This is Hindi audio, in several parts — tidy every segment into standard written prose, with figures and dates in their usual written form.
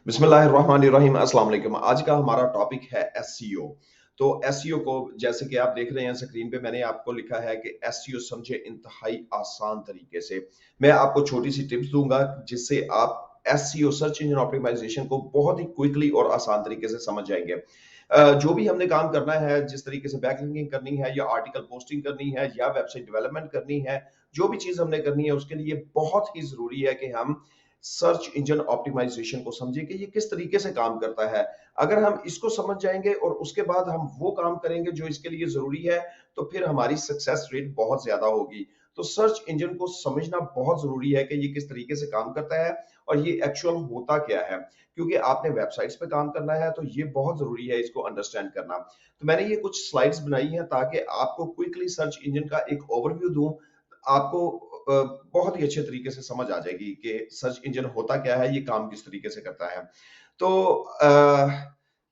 बिस्मिल्लाहिर्रहमानिर्रहीम अस्सलाम वालेकुम। आज का हमारा टॉपिक है एसईओ। तो एसईओ को जैसे कि आप देख रहे हैं स्क्रीन पे, मैंने आपको लिखा है कि एसईओ समझे इंतहाई आसान तरीके से। मैं आपको छोटी सी टिप्स दूंगा जिससे आप एसईओ सर्च इंजन ऑप्टिमाइजेशन को बहुत ही क्विकली और आसान तरीके से समझ जाएंगे। जो भी हमने काम करना है, जिस तरीके से बैकलिंकिंग करनी है या आर्टिकल पोस्टिंग करनी है या वेबसाइट डेवलपमेंट करनी है, जो भी चीज हमने करनी है उसके लिए बहुत ही जरूरी है कि हम सर्च इंजन ऑप्टिमाइजेशन को समझें कि ये किस तरीके से काम करता है। अगर हम इसको समझ जाएंगे और उसके बाद हम वो काम करेंगे जो इसके लिए जरूरी है, तो फिर हमारी सक्सेस रेट बहुत ज्यादा होगी। तो सर्च इंजन को समझना बहुत जरूरी है कि ये किस तरीके से काम करता है और ये एक्चुअल होता क्या है, क्योंकि आपने वेबसाइट्स पे काम करना है तो ये बहुत जरूरी है इसको अंडरस्टैंड करना। तो मैंने ये कुछ स्लाइड्स बनाई हैं ताकि आपको क्विकली सर्च इंजन का एक ओवरव्यू दूं। आपको बहुत ही अच्छे तरीके से समझ आ जाएगी कि सर्च इंजन होता क्या है, ये काम किस तरीके से करता है। तो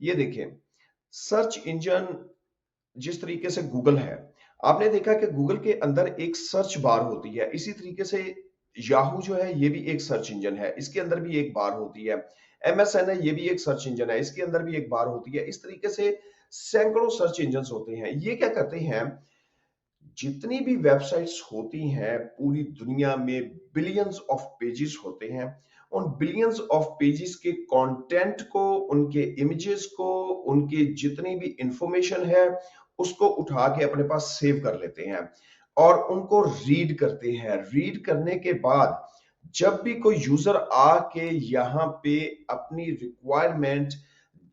ये देखिए, सर्च इंजन जिस तरीके से गूगल है, आपने देखा कि गूगल के अंदर एक सर्च बार होती है। इसी तरीके से याहू जो है ये भी एक सर्च इंजन है, इसके अंदर भी एक बार होती है। एमएसएन है, ये भी एक सर्च इंजन है, इसके अंदर भी एक बार होती है। इस तरीके से सैकड़ों सर्च इंजन होते हैं। ये क्या करते हैं, जितनी भी वेबसाइट्स होती हैं पूरी दुनिया में, बिलियंस ऑफ पेजेस होते हैं। उन बिलियंस ऑफ पेजेस के कंटेंट को, उनके इमेजेस को, उनके जितनी भी इंफॉर्मेशन है उसको उठा के अपने पास सेव कर लेते हैं और उनको रीड करते हैं। रीड करने के बाद जब भी कोई यूजर आके यहाँ पे अपनी रिक्वायरमेंट,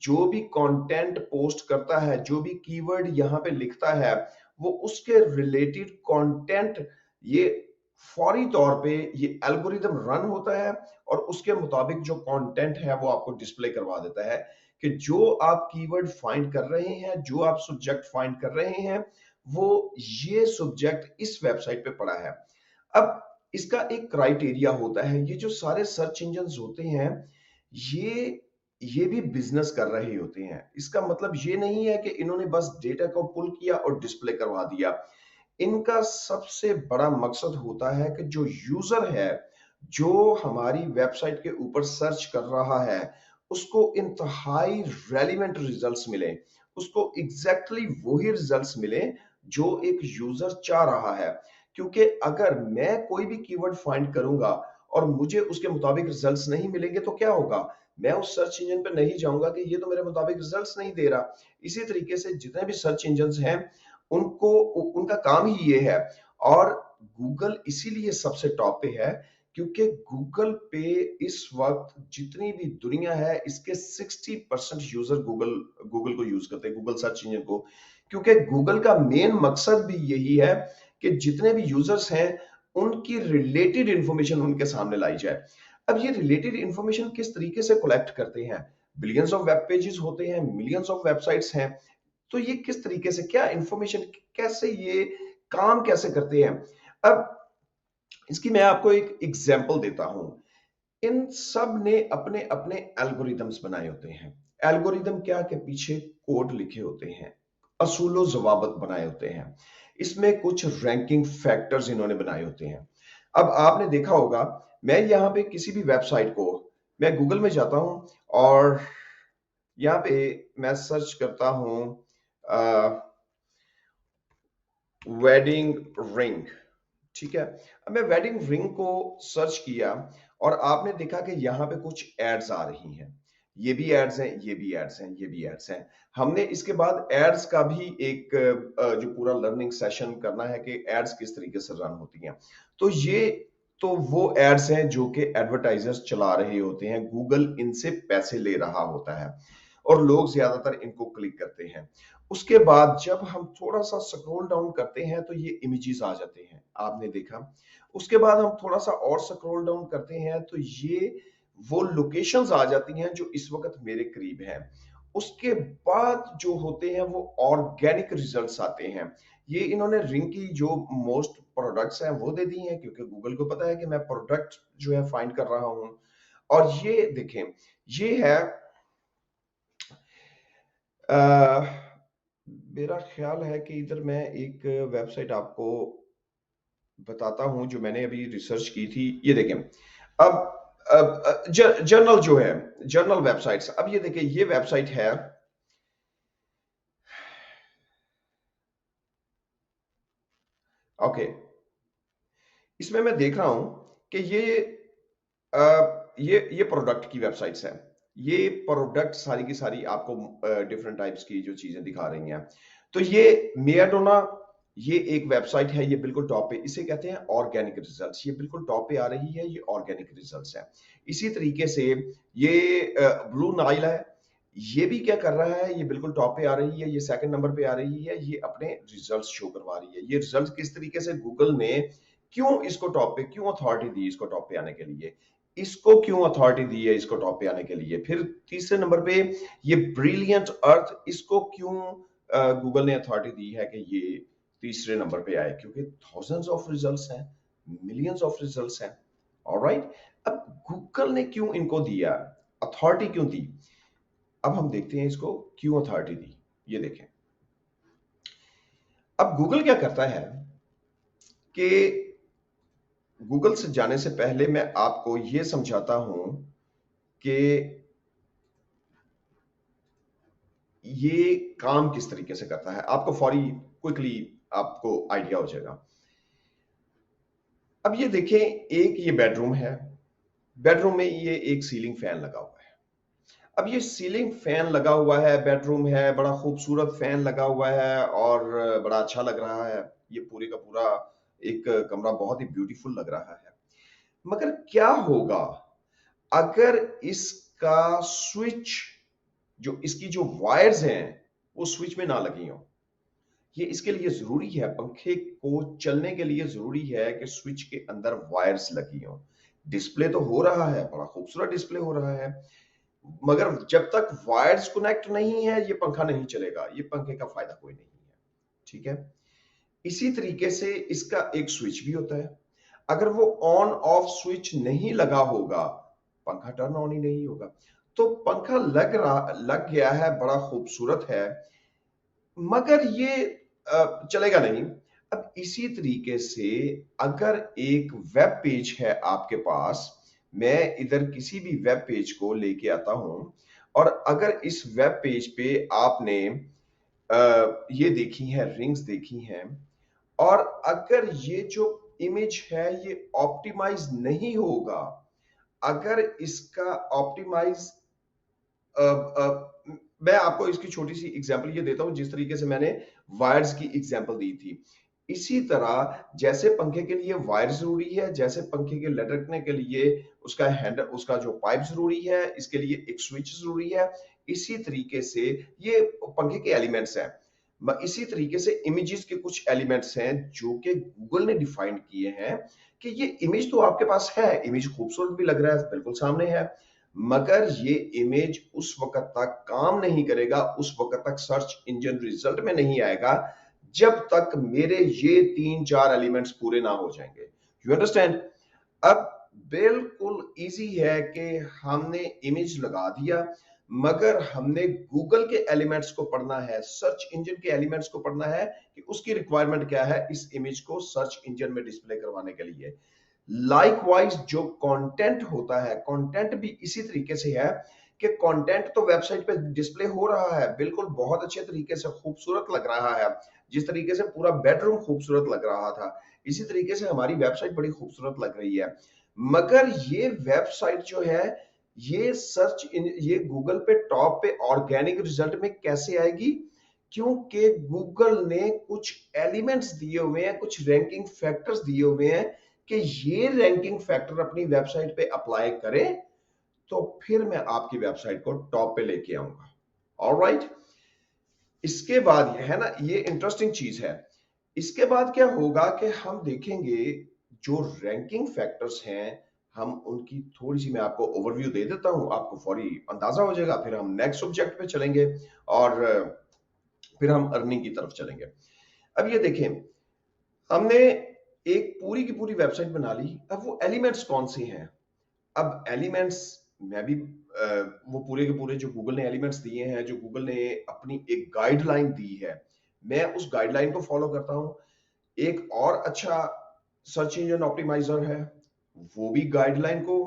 जो भी कंटेंट पोस्ट करता है, जो भी कीवर्ड यहाँ पे लिखता है, वो उसके रिलेटेड कंटेंट, ये फौरी तौर पे ये एल्गोरिदम रन होता है और उसके मुताबिक जो कंटेंट है वो आपको डिस्प्ले करवा देता है कि जो आप कीवर्ड फाइंड कर रहे हैं, जो आप सब्जेक्ट फाइंड कर रहे हैं, वो ये सब्जेक्ट इस वेबसाइट पे पड़ा है। अब इसका एक क्राइटेरिया होता है। ये जो सारे सर्च इंजन होते हैं, ये ये भी बिजनेस कर रहे होते हैं। इसका मतलब ये नहीं है कि इन्होंने बस डेटा को पुल किया और डिस्प्ले करवा दिया। इनका सबसे बड़ा मकसद होता है कि जो यूजर है, जो हमारी वेबसाइट के ऊपर सर्च कर रहा है, उसको इंतहाई रेलिवेंट रिजल्ट्स मिले, उसको एग्जैक्टली वही रिजल्ट्स मिले जो एक यूजर चाह रहा है। क्योंकि अगर मैं कोई भी कीवर्ड फाइंड करूंगा और मुझे उसके मुताबिक रिजल्ट्स नहीं मिलेंगे तो क्या होगा, मैं उस सर्च इंजन पे नहीं जाऊंगा कि ये तो मेरे मुताबिक रिजल्ट्स नहीं दे रहा। इसी तरीके से जितने भी सर्च इंजन हैं, उनको उनका काम ही ये है। और गूगल इसीलिए सबसे टॉप पे है क्योंकि गूगल पे इस वक्त जितनी भी दुनिया है, इसके 60% यूजर गूगल गूगल को यूज करते हैं, गूगल सर्च इंजन को। क्योंकि गूगल का मेन मकसद भी यही है कि जितने भी यूजर्स हैं उनकी रिलेटेड इंफॉर्मेशन उनके सामने लाई जाए। अब ये रिलेटेड इंफॉर्मेशन किस तरीके से कलेक्ट करते हैं, बिलियंस ऑफ वेब पेजेस होते हैं, मिलियंस ऑफ वेबसाइट्स हैं, तो ये किस तरीके से, क्या इंफॉर्मेशन, कैसे ये काम कैसे करते हैं। अब इसकी मैं आपको एक एग्जांपल देता हूं। इन सब ने अपने अपने एल्गोरिदम्स बनाए होते हैं। एल्गोरिदम क्या के पीछे कोड लिखे होते हैं, असूलो जवाबत बनाए होते हैं, इसमें कुछ रैंकिंग फैक्टर्स इन्होंने बनाए होते हैं। अब आपने देखा होगा, मैं यहाँ पे किसी भी वेबसाइट को, मैं गूगल में जाता हूं और यहाँ पे मैं सर्च करता हूं वेडिंग रिंग। ठीक है, अब मैं वेडिंग रिंग को सर्च किया और आपने देखा कि यहाँ पे कुछ एड्स आ रही हैं। ये भी एड्स हैं, ये भी एड्स हैं, ये भी एड्स हैं। हमने इसके बाद एड्स का भी एक जो पूरा लर्निंग सेशन करना है कि एड्स किस तरीके से रन होती हैं। तो ये तो वो एड्स हैं जो कि एडवर्टाइजर्स चला रहे होते हैं, गूगल इनसे पैसे ले रहा होता है और लोग ज्यादातर इनको क्लिक करते हैं। उसके बाद जब हम थोड़ा सा स्क्रॉल डाउन करते हैं तो ये इमेजेस आ जाते हैं, आपने देखा। उसके बाद हम थोड़ा सा और स्क्रॉल डाउन करते हैं तो ये वो लोकेशंस आ जाती हैं जो इस वक्त मेरे करीब हैं। उसके बाद जो होते हैं वो ऑर्गेनिक रिजल्ट्स आते हैं। ये इन्होंने रिंग की जो मोस्ट प्रोडक्ट्स हैं वो दे दी हैं, क्योंकि गूगल को पता है कि मैं प्रोडक्ट जो है फाइंड कर रहा हूं। और ये देखें, ये है मेरा ख्याल है कि इधर मैं एक वेबसाइट आपको बताता हूं जो मैंने अभी रिसर्च की थी। ये देखें, अब जर्नल जो है, जर्नल वेबसाइट्स, अब ये देखिए ये वेबसाइट है, ओके, इसमें मैं देख रहा हूं कि ये प्रोडक्ट की वेबसाइट्स है। ये प्रोडक्ट सारी की सारी आपको डिफरेंट टाइप्स की जो चीजें दिखा रही हैं। तो ये मेयाडोना, ये एक वेबसाइट है, ये बिल्कुल टॉप पे, इसे कहते हैं ऑर्गेनिक रिजल्ट्स, ये बिल्कुल टॉप पे आ रही है, ये ऑर्गेनिक रिजल्ट्स है। इसी तरीके से ये ब्लू नाइल है, ये भी क्या कर रहा है, ये बिल्कुल टॉप पे आ रही है, ये सेकंड नंबर पे आ रही है, ये अपने रिजल्ट्स शो करवा रही है। ये रिजल्ट्स किस तरीके से गूगल ने क्यों इसको टॉप पे, क्यों अथॉरिटी दी इसको टॉप पे आने के लिए, इसको क्यों अथॉरिटी दी है इसको टॉप पे आने के लिए। फिर तीसरे नंबर पे ये ब्रिलियंट अर्थ, इसको क्यों गूगल ने अथॉरिटी दी है कि ये तीसरे नंबर पे आए, क्योंकि थाउजेंड्स ऑफ रिजल्ट्स हैं, मिलियंस ऑफ रिजल्ट्स हैं। ऑलराइट, अब गूगल ने क्यों इनको दिया, अथॉरिटी क्यों दी, अब हम देखते हैं इसको क्यों अथॉरिटी दी। ये देखें, अब गूगल क्या करता है कि गूगल से जाने से पहले मैं आपको यह समझाता हूं कि ये काम किस तरीके से करता है, आपको फौरी क्विकली आपको आइडिया हो जाएगा। अब ये देखें, एक ये बेडरूम है, बेडरूम में ये एक सीलिंग फैन लगा हुआ है। अब ये सीलिंग फैन लगा हुआ है, बेडरूम है, बड़ा खूबसूरत फैन लगा हुआ है और बड़ा अच्छा लग रहा है, ये पूरे का पूरा एक कमरा बहुत ही ब्यूटीफुल लग रहा है। मगर क्या होगा अगर इसका स्विच, जो इसकी जो वायर्स हैं वो स्विच में ना लगी हो। ये इसके लिए जरूरी है, पंखे को चलने के लिए जरूरी है कि स्विच के अंदर वायर्स लगी हो। डिस्प्ले तो हो रहा है, बड़ा खूबसूरत डिस्प्ले हो रहा है, मगर जब तक वायर्स कनेक्ट नहीं है ये पंखा नहीं चलेगा, ये पंखे का फायदा कोई नहीं है। ठीक है, इसी तरीके से इसका एक स्विच भी होता है, अगर वो ऑन ऑफ स्विच नहीं लगा होगा पंखा टर्न ऑन ही नहीं होगा। तो पंखा लग गया है, बड़ा खूबसूरत है, मगर ये चलेगा नहीं। अब इसी तरीके से अगर एक वेब पेज है आपके पास, मैं इधर किसी भी वेब पेज को लेके आता हूं और अगर इस वेब पेज पे आपने ये देखी है, रिंग्स देखी हैं, और अगर ये जो इमेज है ये ऑप्टिमाइज नहीं होगा, अगर इसका ऑप्टिमाइज, मैं आपको इसकी छोटी सी एग्जांपल ये देता हूं, जिस तरीके से मैंने वायर्स की एग्जांपल दी थी, इसी तरह जैसे पंखे के लिए वायर जरूरी है, जैसे पंखे के लटकने के लिए उसका हैंडल, उसका जो पाइप जरूरी है, इसके लिए एक स्विच जरूरी है, इसी तरीके से ये पंखे के एलिमेंट्स हैं। इसी तरीके से इमेजेस के कुछ एलिमेंट्स हैं जो कि गूगल ने डिफाइन किए हैं कि ये इमेज तो आपके पास है, इमेज खूबसूरत भी लग रहा है, बिल्कुल सामने है, मगर ये इमेज उस वक्त तक काम नहीं करेगा, उस वक्त तक सर्च इंजन रिजल्ट में नहीं आएगा जब तक मेरे ये 3-4 एलिमेंट्स पूरे ना हो जाएंगे। You understand. अब बिल्कुल इजी है कि हमने इमेज लगा दिया, मगर हमने गूगल के एलिमेंट्स को पढ़ना है, सर्च इंजन के एलिमेंट्स को पढ़ना है कि उसकी रिक्वायरमेंट क्या है इस इमेज को सर्च इंजन में डिस्प्ले करवाने के लिए। लाइकवाइज जो कंटेंट होता है, कंटेंट भी इसी तरीके से है कि कंटेंट तो वेबसाइट पे डिस्प्ले हो रहा है, बिल्कुल बहुत अच्छे तरीके से खूबसूरत लग रहा है, जिस तरीके से पूरा बेडरूम खूबसूरत लग रहा था, इसी तरीके से हमारी वेबसाइट बड़ी खूबसूरत लग रही है। मगर ये वेबसाइट जो है, ये ये गूगल पे टॉप पे ऑर्गेनिक रिजल्ट में कैसे आएगी, क्योंकि गूगल ने कुछ एलिमेंट्स दिए हुए हैं, कुछ रैंकिंग फैक्टर्स दिए हुए हैं कि ये रैंकिंग फैक्टर अपनी वेबसाइट पे अप्लाई करें तो फिर मैं आपकी वेबसाइट को टॉप पे लेके आऊंगा। ऑलराइट, इसके बाद ये है ना, ये इंटरेस्टिंग चीज है। इसके बाद क्या होगा कि हम देखेंगे जो रैंकिंग फैक्टर्स हैं, हम उनकी थोड़ी सी मैं आपको ओवरव्यू दे देता हूं, आपको फौरी अंदाजा हो जाएगा, फिर हम नेक्स्ट सब्जेक्ट पे चलेंगे और फिर हम अर्निंग की तरफ चलेंगे। अब ये देखें, हमने एक पूरी की पूरी वेबसाइट बना ली, अब वो एलिमेंट्स कौन से हैं। अब एलिमेंट्स मैं भी वो पूरे के पूरे जो गूगल ने एलिमेंट्स दिए हैं, जो गूगल ने अपनी एक गाइडलाइन दी है, मैं उस गाइडलाइन को फॉलो करता हूं। एक और अच्छा सर्च इंजन ऑप्टिमाइजर है, वो भी गाइडलाइन को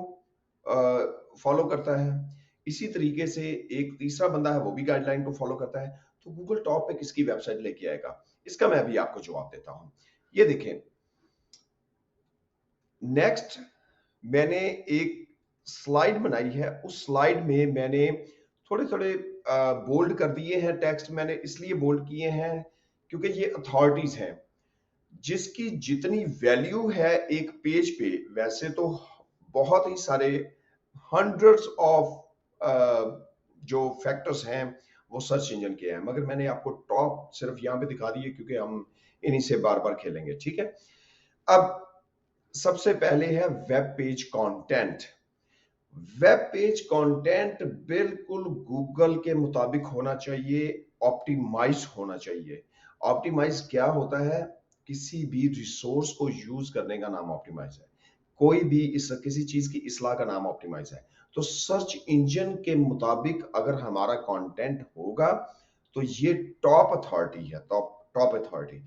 फॉलो करता है, इसी तरीके से एक तीसरा बंदा है वो भी गाइडलाइन को फॉलो करता है, तो गूगल टॉप पे किसकी वेबसाइट लेके आएगा? इसका मैं अभी आपको जवाब देता हूं। ये देखें, नेक्स्ट मैंने एक स्लाइड बनाई है, उस स्लाइड में मैंने थोड़े थोड़े बोल्ड कर दिए हैं टेक्स्ट। मैंने इसलिए बोल्ड किए हैं क्योंकि ये अथॉरिटीज हैं, जिसकी जितनी वैल्यू है एक पेज पे, वैसे तो बहुत ही सारे हंड्रेड्स ऑफ जो फैक्टर्स हैं वो सर्च इंजन के हैं, मगर मैंने आपको टॉप सिर्फ यहां पे दिखा दिए क्योंकि हम इन्हीं से बार बार खेलेंगे, ठीक है। अब सबसे पहले है web page content. Web page content बिल्कुल गूगल के मुताबिक होना चाहिए, ऑप्टिमाइज होना चाहिए। ऑप्टिमाइज क्या होता है? किसी भी रिसोर्स को यूज करने का नाम ऑप्टिमाइज है। कोई भी किसी चीज की इस्लाह का नाम ऑप्टिमाइज है। तो सर्च इंजन के मुताबिक अगर हमारा कंटेंट होगा तो ये टॉप अथॉरिटी है, टॉप टॉप अथॉरिटी।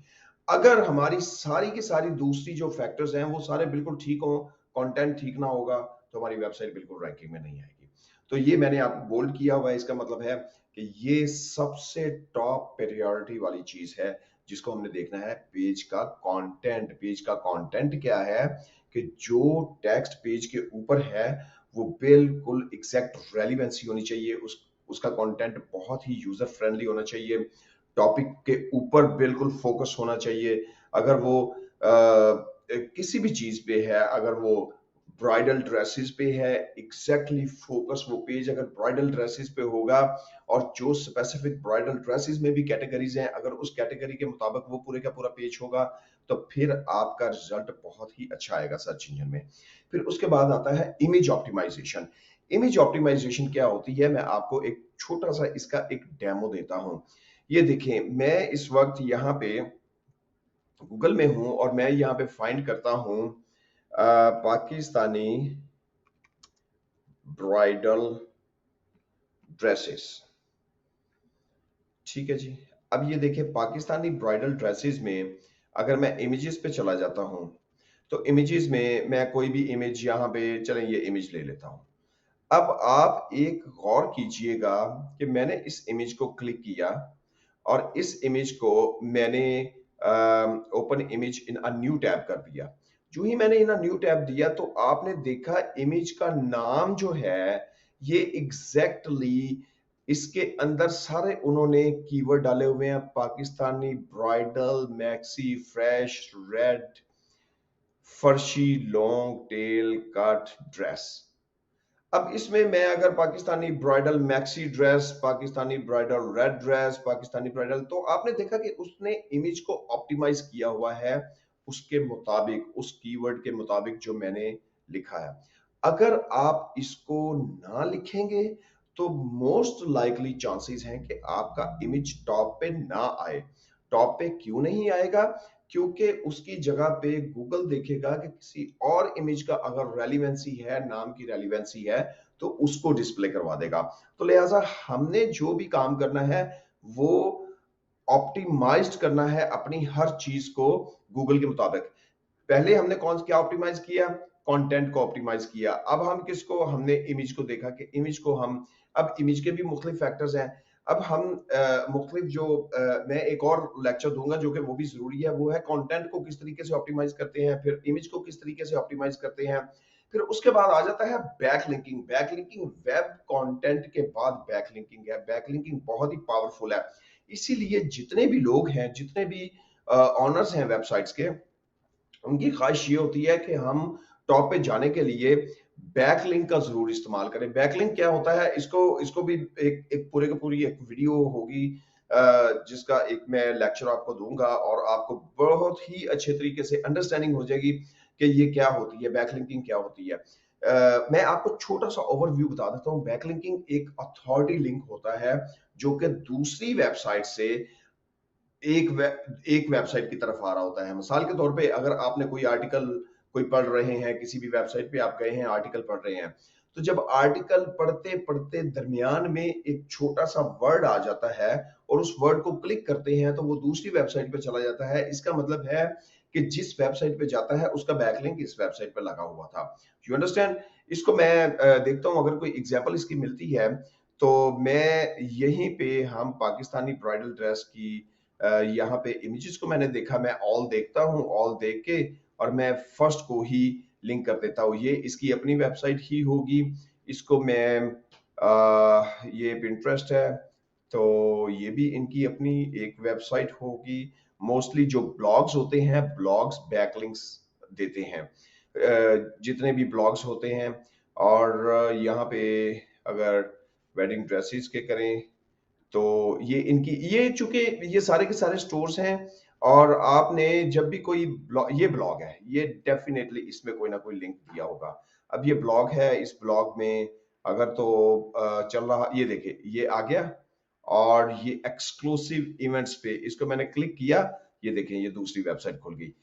अगर हमारी सारी की सारी दूसरी जो फैक्टर्स हैं वो सारे बिल्कुल ठीक हो, कंटेंट ठीक ना होगा, तो हमारी वेबसाइट बिल्कुल रैंकिंग में नहीं आएगी। तो ये मैंने आपको बोल्ड किया हुआ है, इसका मतलब है कि ये सबसे टॉप प्रायोरिटी वाली चीज है जिसको हमने देखना है, पेज का कंटेंट। पेज का कंटेंट क्या है कि जो टेक्स्ट पेज के ऊपर है वो बिल्कुल एग्जैक्ट रेलिवेंसी होनी चाहिए, उसका कंटेंट बहुत ही यूजर फ्रेंडली होना चाहिए, टॉपिक के ऊपर बिल्कुल फोकस होना चाहिए। अगर वो किसी भी चीज पे है, अगर वो ब्राइडल ड्रेसेस पे है, एग्जैक्टली फोकस वो पेज अगर ब्राइडल ड्रेसेस पे होगा और जो स्पेसिफिक ब्राइडल ड्रेसेस में भी कैटेगरीज हैं, अगर उस कैटेगरी के मुताबिक वो पूरे का पूरा पेज होगा, तो फिर आपका रिजल्ट बहुत ही अच्छा आएगा सर्च इंजन में। फिर उसके बाद आता है इमेज ऑप्टिमाइजेशन। इमेज ऑप्टिमाइजेशन क्या होती है? मैं आपको एक छोटा सा इसका एक डेमो देता हूं। ये देखिए, मैं इस वक्त यहाँ पे गूगल में हूं और मैं यहाँ पे फाइंड करता हूं पाकिस्तानी ब्राइडल ड्रेसेस, ठीक है जी। अब ये देखिए, पाकिस्तानी ब्राइडल ड्रेसेस में अगर मैं इमेजेस पे चला जाता हूं, तो इमेजेस में मैं कोई भी इमेज यहाँ पे, चलें ये इमेज ले लेता हूं। अब आप एक गौर कीजिएगा कि मैंने इस इमेज को क्लिक किया और इस इमेज को मैंने open image in a new tab कर दिया। जो ही मैंने इन अ न्यू टैब दिया तो आपने देखा इमेज का नाम जो है ये एग्जैक्टली इसके अंदर सारे उन्होंने कीवर्ड डाले हुए हैं, Pakistani bridal maxi fresh red फर्शी लॉन्ग टेल कट ड्रेस। अब इसमें मैं अगर Pakistani bridal maxi dress, Pakistani bridal red dress, Pakistani bridal, तो आपने देखा कि उसने इमेज को ऑप्टिमाइज किया हुआ है उसके मुताबिक, उस कीवर्ड के मुताबिक जो मैंने लिखा है। अगर आप इसको ना लिखेंगे तो मोस्ट लाइकली चांसेस हैं कि आपका इमेज टॉप पे ना आए। टॉप पे क्यों नहीं आएगा? क्योंकि उसकी जगह पे गूगल देखेगा कि किसी और इमेज का अगर रेलिवेंसी है, नाम की रेलिवेंसी है, तो उसको डिस्प्ले करवा देगा। तो लिहाजा हमने जो भी काम करना है वो ऑप्टिमाइज्ड करना है अपनी हर चीज को गूगल के मुताबिक। पहले हमने कौन क्या ऑप्टिमाइज किया? कंटेंट को ऑप्टिमाइज किया। अब हम किसको, हमने इमेज को देखा कि इमेज को हम, अब इमेज के भी मुख्तलिफ फैक्टर्स हैं। अब हम मुख्तलिफ जो मैं एक और लेक्चर दूंगा जो कि वो भी जरूरी है, वो है कंटेंट को किस तरीके से ऑप्टिमाइज करते हैं, फिर इमेज को किस तरीके से ऑप्टिमाइज करते हैं। फिर उसके बाद आ जाता है बैकलिंकिंग। बैकलिंकिंग वेब कंटेंट के बाद बैकलिंकिंग है। बैकलिंकिंग बहुत ही पावरफुल है, इसीलिए जितने भी लोग हैं, जितने भी ऑनर्स हैं वेबसाइट्स के, उनकी ख्वाहिश ये होती है कि हम टॉप पे जाने के लिए बैकलिंक का जरूर इस्तेमाल करें। बैकलिंक क्या होता है, इसको इसको भी एक पूरे की पूरी एक वीडियो होगी जिसका एक मैं लेक्चर आपको दूंगा और आपको बहुत ही अच्छे तरीके से अंडरस्टैंडिंग हो जाएगी कि ये क्या होती है, बैकलिंकिंग क्या होती है। मैं आपको छोटा सा ओवरव्यू बता देता हूँ। बैकलिंकिंग एक अथॉरिटी लिंक होता है जो कि दूसरी वेबसाइट से एक वेबसाइट की तरफ आ रहा होता है। मिसाल के तौर पे अगर आपने कोई आर्टिकल कोई पढ़ रहे हैं, किसी भी वेबसाइट पे आप गए हैं, आर्टिकल पढ़ रहे हैं, तो जब आर्टिकल पढ़ते पढ़ते दरमियान में एक छोटा सा वर्ड आ जाता है और उस वर्ड को क्लिक करते हैं तो वो दूसरी वेबसाइट पे चला जाता है। इसका मतलब है कि जिस वेबसाइट पे जाता है उसका बैकलिंक इस वेबसाइट पे लगा हुआ था। You understand? इसको मैं देखता हूँ अगर कोई एग्जांपल इसकी मिलती है तो मैं यहीं पे हम पाकिस्तानी ब्राइडल ड्रेस की यहाँ पे इमेजेस को मैंने देखा, मैं ऑल देखता हूँ, ऑल देख के और मैं फर्स्ट को ही लिंक कर देता हूँ। ये इसकी अपनी वेबसाइट ही होगी। इसको मैं ये पिंटरेस्ट है तो ये भी इनकी अपनी एक वेबसाइट होगी। मोस्टली जो ब्लॉग्स होते हैं ब्लॉग्स बैकलिंक्स देते हैं, जितने भी ब्लॉग्स होते हैं। और यहाँ पे अगर वेडिंग ड्रेसेस के करें तो ये चूंकि ये सारे के सारे स्टोर्स हैं और आपने जब भी कोई ये ब्लॉग है, ये डेफिनेटली इसमें कोई ना कोई लिंक दिया होगा। अब ये ब्लॉग है, इस ब्लॉग में अगर तो चल रहा, ये देखिए ये आ गया और ये एक्सक्लूसिव इवेंट्स पे इसको मैंने क्लिक किया, ये देखें ये दूसरी वेबसाइट खुल गई।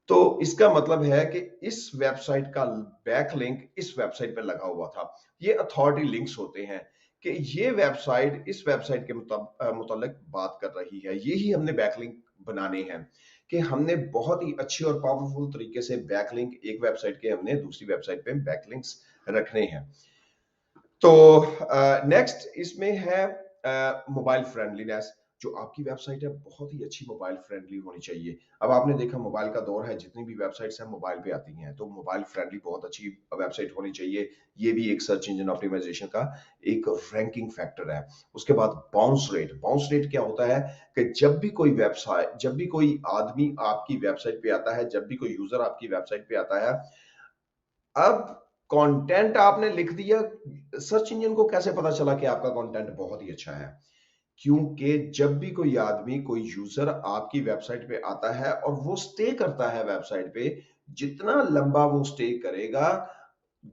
तो इसका मतलब है कि इस वेबसाइट का बैक लिंक इस वेबसाइट पे लगा हुआ था। ये अथॉरिटी लिंक्स होते हैं कि ये वेबसाइट इस वेबसाइट के मुतालिक बात कर रही है। यही हमने बैकलिंक बनाने हैं कि हमने बहुत ही अच्छी और पावरफुल तरीके से बैकलिंक एक वेबसाइट के हमने दूसरी वेबसाइट पे बैकलिंक्स रखने हैं। तो नेक्स्ट इसमें है मोबाइल फ्रेंडलीनेस। जो आपकी वेबसाइट है बहुत ही अच्छी मोबाइल फ्रेंडली होनी चाहिए। अब आपने देखा मोबाइल का दौर है, जितनी भी वेबसाइट्स हैं मोबाइल पे आती हैं, तो मोबाइल फ्रेंडली बहुत अच्छी वेबसाइट होनी चाहिए। ये भी एक सर्च इंजन ऑप्टिमाइजेशन का एक रैंकिंग फैक्टर है। उसके बाद बाउंस रेट क्या होता है कि जब भी कोई आदमी आपकी वेबसाइट पे आता है, जब भी कोई यूजर आपकी वेबसाइट पे आता है, अब कंटेंट आपने लिख दिया, सर्च इंजन को कैसे पता चला कि आपका कंटेंट बहुत ही अच्छा है? क्योंकि जब भी कोई आदमी, कोई यूजर आपकी वेबसाइट पे आता है और वो स्टे करता है वेबसाइट पे, जितना लंबा वो स्टे करेगा,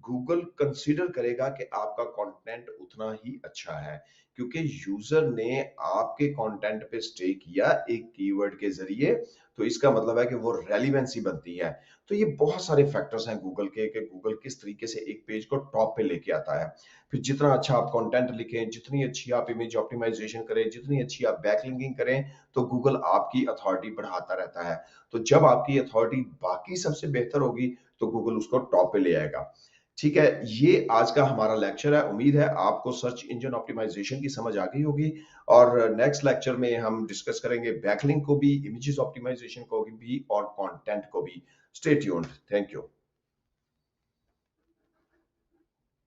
गूगल कंसीडर करेगा कि आपका कंटेंट उतना ही अच्छा है, क्योंकि यूजर ने आपके कंटेंट पे स्टे किया एक कीवर्ड के जरिए। तो इसका मतलब है कि वो रेलिवेंसी बनती है। तो ये बहुत सारे फैक्टर्स हैं गूगल के कि गूगल किस तरीके से एक पेज को टॉप पे लेके आता है। फिर जितना अच्छा आप कंटेंट लिखें, जितनी अच्छी आप इमेज ऑप्टिमाइजेशन करें, जितनी अच्छी आप बैकलिंकिंग करें, तो गूगल आपकी अथॉरिटी बढ़ाता रहता है। तो जब आपकी अथॉरिटी बाकी सबसे बेहतर होगी तो गूगल उसको टॉप पे ले आएगा। ठीक है, ये आज का हमारा लेक्चर है। उम्मीद है आपको सर्च इंजन ऑप्टिमाइजेशन की समझ आ गई होगी और नेक्स्ट लेक्चर में हम डिस्कस करेंगे बैकलिंक को भी, इमेजेस ऑप्टिमाइजेशन को भी और कंटेंट को भी। Stay tuned. Thank you.